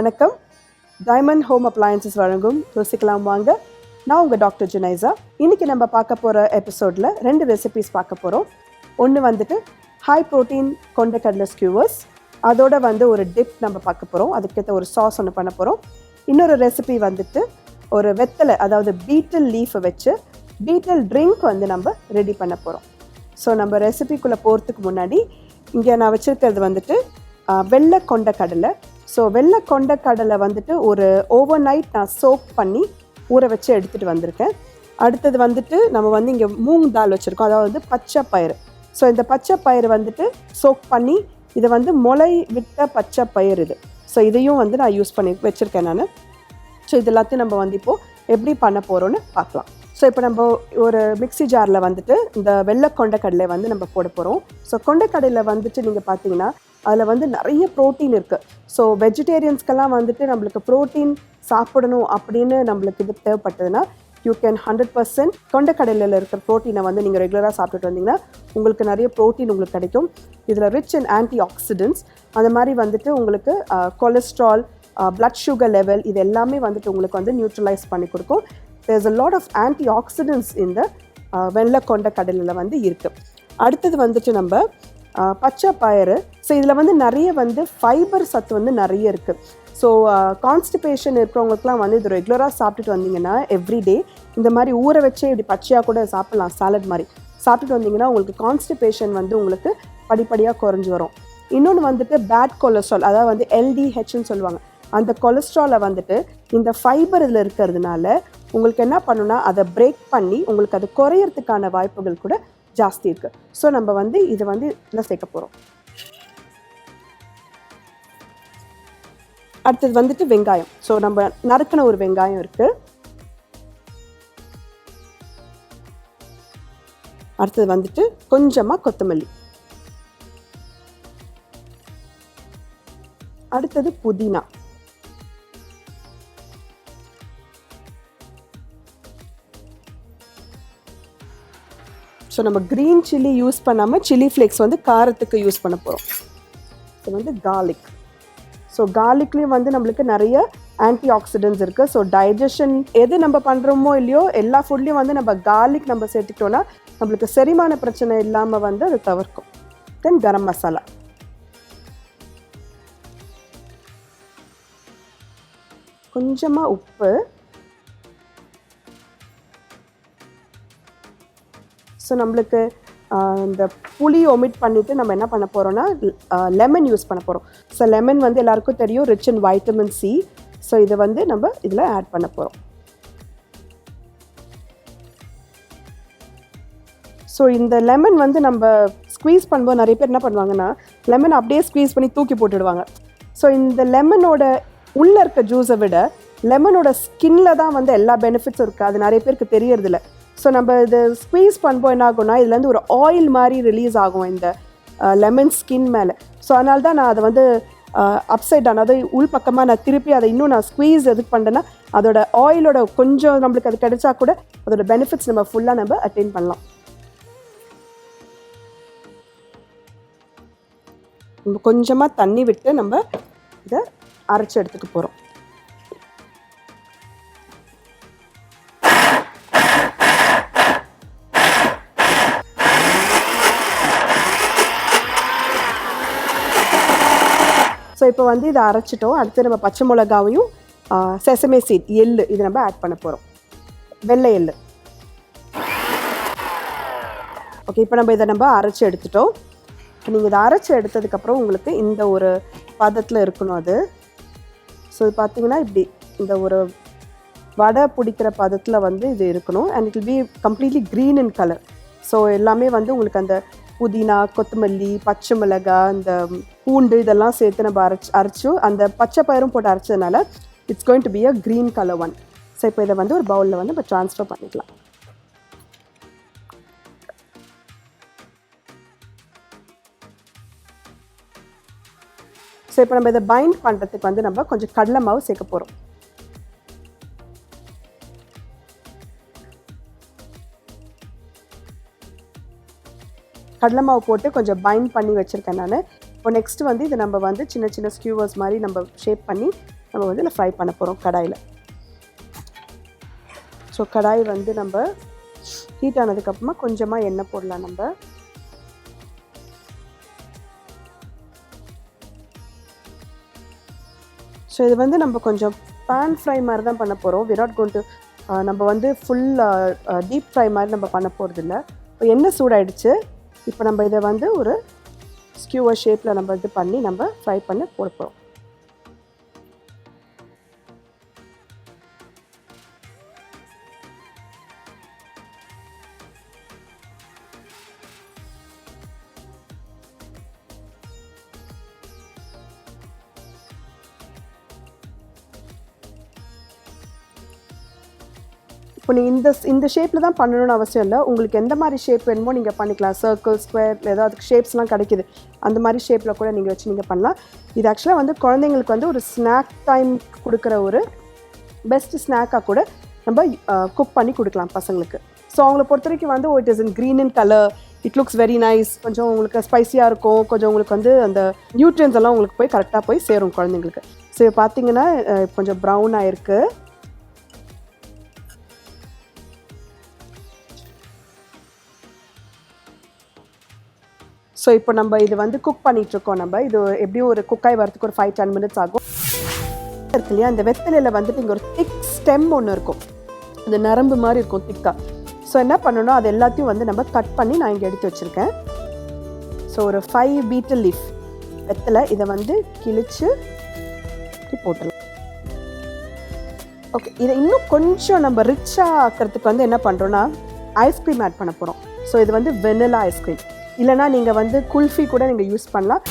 வணக்கம். Diamond home appliances வழங்கும் யோசிக்கலாம் வாங்க. நான் உங்கள் டாக்டர் ஜுனைஸா. இன்றைக்கி நம்ம பார்க்க போகிற எபிசோடில் 2 ரெசிபீஸ் பார்க்க போகிறோம். ஒன்று வந்துட்டு ஹை ப்ரோட்டீன் கொண்டக்கடலை ஸ்கியூவர்ஸ், அதோட ஒரு டிப் நம்ம பார்க்க போகிறோம். அதுக்கேற்ற ஒரு சாஸ் ஒன்று பண்ண போகிறோம். இன்னொரு ரெசிபி வந்துட்டு ஒரு வெத்தலை, அதாவது பீட்டில் லீஃபை வச்சு பீட்டில் ட்ரிங்க் நம்ம ரெடி பண்ண போகிறோம். ஸோ நம்ம ரெசிபிக்குள்ளே போகிறதுக்கு முன்னாடி இங்கே நான் வச்சுருக்கிறது வந்துட்டு வெள்ளை கொண்டக்கடலை. ஸோ வெள்ளை கொண்டக்கடலை வந்துட்டு ஒரு ஓவர் நைட் நான் சோக் பண்ணி ஊற வச்சு எடுத்துகிட்டு வந்திருக்கேன். அடுத்தது வந்துட்டு நம்ம இங்கே மூங் தால் வச்சுருக்கோம், அதாவது பச்சை பயிறு. ஸோ இந்த பச்சை பயிறு வந்துட்டு சோக் பண்ணி இதை முளை விட்ட பச்சை பயிறு இது. ஸோ இதையும் நான் யூஸ் பண்ணி வச்சுருக்கேன் நான். ஸோ இது எல்லாத்தையும் நம்ம இப்போது எப்படி பண்ண போகிறோன்னு பார்க்கலாம். ஸோ இப்போ நம்ம ஒரு மிக்ஸி ஜாரில் இந்த வெள்ளை கொண்டக்கடலை நம்ம போட போகிறோம். ஸோ கொண்டக்கடலையில் நீங்கள் பார்த்தீங்கன்னா அதில் நிறைய ப்ரோட்டீன் இருக்குது. ஸோ வெஜிடேரியன்ஸ்க்கெல்லாம் நம்மளுக்கு ப்ரோட்டீன் சாப்பிடணும் அப்படின்னு நம்மளுக்கு இது தேவைப்பட்டதுன்னா யூ கேன் 100% கொண்டக்கடலையில் இருக்கிற ப்ரோட்டீனை நீங்கள் ரெகுலராக சாப்பிட்டுட்டு வந்தீங்கன்னா உங்களுக்கு நிறைய ப்ரோட்டீன் உங்களுக்கு கிடைக்கும். இதில் ரிச் இன் ஆன்டி ஆக்சிடென்ட்ஸ், அந்த மாதிரி உங்களுக்கு கொலஸ்ட்ரால், blood sugar லெவல், இது எல்லாமே உங்களுக்கு நியூட்ரலைஸ் பண்ணி கொடுக்கும். there's a lot of antioxidants in the வெள்ளை கொண்டக்கடலையில் இருக்குது. அடுத்தது நம்ம பச்சை பயிறு. ஸோ இதில் நிறைய ஃபைபர் சத்து நிறைய இருக்குது. ஸோ கான்ஸ்டிபேஷன் இருக்கிறவங்களுக்குலாம் இது ரெகுலராக சாப்பிட்டுட்டு வந்தீங்கன்னா எவ்ரிடே இந்த மாதிரி ஊற வச்சே இப்படி பச்சையாக கூட சாப்பிட்லாம், சாலட் மாதிரி சாப்பிட்டுட்டு வந்தீங்கன்னா உங்களுக்கு கான்ஸ்டிபேஷன் உங்களுக்கு படிப்படியாக குறைஞ்சி வரும். இன்னொன்று பேட் கொலஸ்ட்ரால், அதாவது LDHன்னு சொல்லுவாங்க. அந்த கொலஸ்ட்ராலை இந்த ஃபைபர் இதில் இருக்கிறதுனால உங்களுக்கு என்ன பண்ணுன்னா அதை பிரேக் பண்ணி உங்களுக்கு அது குறையறதுக்கான வாய்ப்புகள் கூட ஜாஸ்தி இருக்குது. ஸோ நம்ம இதை இதில் சேர்க்க போகிறோம். அடுத்தது வெங்காயம். ஸோ நம்ம நறுக்கின ஒரு வெங்காயம் இருக்குது. அடுத்தது கொஞ்சமாக கொத்தமல்லி. அடுத்தது புதினா. ஸோ நம்ம க்ரீன் சில்லி யூஸ் பண்ணாமல் சில்லி ஃப்ளேக்ஸ் காரத்துக்கு யூஸ் பண்ண போகிறோம். இது கார்லிக். ஸோ கார்லிக்லேயும் நம்மளுக்கு நிறைய ஆன்டி ஆக்சிடென்ட்ஸ் இருக்குது. ஸோ டைஜஷன் எது நம்ம பண்ணுறோமோ இல்லையோ எல்லா ஃபுட்லேயும் நம்ம கார்லிக் நம்ம சேர்த்துக்கிட்டோன்னா நம்மளுக்கு செரிமான பிரச்சனை இல்லாமல் அதை தவிர்க்கும். தென் கரம் மசாலா. கொஞ்சமாக உப்பு. ஸோ நம்மளுக்கு இந்த புளி ஒமிட் பண்ணிவிட்டு நம்ம என்ன பண்ண போகிறோன்னா லெமன் யூஸ் பண்ண போகிறோம். ஸோ லெமன் எல்லாருக்கும் தெரியும், rich in vitamin C. So இதை நம்ம இதில் ஆட் பண்ண போகிறோம். ஸோ இந்த லெமன் நம்ம ஸ்க்வீஸ் பண்ணும்போது நிறைய பேர் என்ன பண்ணுவாங்கன்னா லெமன் அப்படியே ஸ்க்வீஸ் பண்ணி தூக்கி போட்டுடுவாங்க. ஸோ இந்த லெமனோட உள்ளே இருக்க ஜூஸை விட லெமனோட ஸ்கின்ல தான் எல்லா பெனிஃபிட்ஸும் இருக்குது. அது நிறைய பேருக்கு தெரியறதில்ல. ஸோ நம்ம இது ஸ்க்வீஸ் பண்ணும்போது என்ன ஆகும்னா இதுலேருந்து ஒரு ஆயில் மாதிரி ரிலீஸ் ஆகும் இந்த லெமன் ஸ்கின் மேலே. ஸோ அதனால தான் நான் அதை அப்சைட் டவுன், அதாவது உள் பக்கமாக நான் திருப்பி அதை இன்னும் நான் ஸ்க்வீஸ் எதுக்கு பண்ணுறேன்னா அதோட ஆயிலோட கொஞ்சம் நம்மளுக்கு அது கிடைச்சா கூட அதோட பெனிஃபிட்ஸ் நம்ம ஃபுல்லாக நம்ம அட்டெயின் பண்ணலாம். நம்ம கொஞ்சமாக தண்ணி விட்டு நம்ம இதை அரைச்சி எடுத்துக்க போகிறோம். ஸோ இப்போ இதை அரைச்சிட்டோம். அடுத்து நம்ம பச்சை மிளகாவையும் செசமே சீட், எள்ளு, இது நம்ம ஆட் பண்ண போகிறோம். வெள்ளை எள்ளு. ஓகே, இப்போ நம்ம இதை அரைச்சி எடுத்துட்டோம். நீங்கள் இதை அரைச்சி எடுத்ததுக்கப்புறம் உங்களுக்கு இந்த ஒரு பதத்தில் இருக்கணும் அது. ஸோ இது பார்த்தீங்கன்னா இப்படி இந்த ஒரு வடை பிடிக்கிற பதத்தில் இது இருக்கணும். And it will be completely green in colour. So எல்லாமே உங்களுக்கு அந்த புதினா, கொத்தமல்லி, பச்சை மிளகாய், இந்த பூண்டு இதெல்லாம் சேர்த்து நம்ம அரைச்சு அந்த பச்சை பயிரும் போட்டு அரைச்சதுனால it's going to be a green colour one. So இப்போ இதை ஒரு பவுலில் நம்ம ட்ரான்ஸ்ஃபர் பண்ணிக்கலாம். ஸோ இப்போ நம்ம இதை பைண்ட் பண்ணுறதுக்கு நம்ம கொஞ்சம் கடலை மாவு சேர்க்க போகிறோம். கடலை மாவு போட்டு கொஞ்சம் பைண்ட் பண்ணி வச்சுருக்கேன் நான். இப்போ நெக்ஸ்ட்டு இதை நம்ம சின்ன சின்ன ஸ்கியூவர்ஸ் மாதிரி நம்ம ஷேப் பண்ணி நம்ம வந்து இதில் ஃப்ரை பண்ண போகிறோம் கடாயில். ஸோ கடாய் வந்து நம்ம ஹீட் ஆனதுக்கப்புறமா கொஞ்சமாக எண்ணெய் போடலாம் நம்ம. ஸோ இது வந்து நம்ம கொஞ்சம் பேன் ஃப்ரை மாதிரி தான் பண்ண போகிறோம். விராட் கோன் டு நம்ம வந்து ஃபுல் டீப் ஃப்ரை மாதிரி நம்ம பண்ண போகிறதில்ல. இப்போ எண்ணெய் சூடாயிடுச்சு. இப்போ நம்ம இதை வந்து ஒரு ஸ்கியூவர் ஷேப்பில் நம்ம இது பண்ணி நம்ம ஃப்ரை பண்ணி போட போகிறோம். இப்போ நீங்கள் இந்த ஷேப்பில் தான் பண்ணணும்னு அவசியம் இல்லை. உங்களுக்கு எந்த மாதிரி ஷேப் வேணுமோ நீங்கள் பண்ணிக்கலாம். சர்க்கிள், ஸ்கொயர், ஏதாவது ஷேப்ஸ்லாம் கிடைக்கிது. அந்த மாதிரி ஷேப்பில் கூட நீங்கள் வச்சு நீங்கள் பண்ணலாம். இது ஆக்சுவலாக வந்து குழந்தைங்களுக்கு வந்து ஒரு ஸ்நாக் டைம் கொடுக்குற ஒரு பெஸ்ட் ஸ்நாக்காக கூட நம்ம குக் பண்ணி கொடுக்கலாம் பசங்களுக்கு. ஸோ அவங்கள பொறுத்த வரைக்கும் வந்து it is in green in colour, it looks very nice. கொஞ்சம் உங்களுக்கு ஸ்பைஸியாக இருக்கும், கொஞ்சம் உங்களுக்கு வந்து அந்த நியூட்ரியன்ஸ் எல்லாம் உங்களுக்கு போய் கரெக்டாக போய் சேரும் குழந்தைங்களுக்கு. ஸோ பார்த்தீங்கன்னா கொஞ்சம் ப்ரௌன் ஆயிருக்கு. ஸோ இப்போ நம்ம இது வந்து குக் பண்ணிகிட்ருக்கோம். நம்ம இது எப்படியும் ஒரு குக்காய் வரதுக்கு ஒரு 5-10 minutes ஆகும். இருக்கு இல்லையா, இந்த வெத்தலையில் வந்துட்டு இங்கே ஒரு திக் ஸ்டெம் ஒன்று இருக்கும். அது நரம்பு மாதிரி இருக்கும் திக்காக. ஸோ என்ன பண்ணணும், அது எல்லாத்தையும் வந்து நம்ம கட் பண்ணி நான் இங்கே எடுத்து வச்சுருக்கேன். ஸோ ஒரு 5 beetle leaf வெத்தலை, இதை வந்து கிழிச்சு போட்டலாம். ஓகே, இதை இன்னும் கொஞ்சம் நம்ம ரிச்சாக ஆக்கிறதுக்கு வந்து என்ன பண்ணுறோன்னா ஐஸ்கிரீம் ஆட் பண்ண போகிறோம். ஸோ இது வந்து வெனிலா ஐஸ்கிரீம், இல்லைனா நீங்கள் வந்து குல்ஃபி கூட நீங்கள் யூஸ் பண்ணலாம்.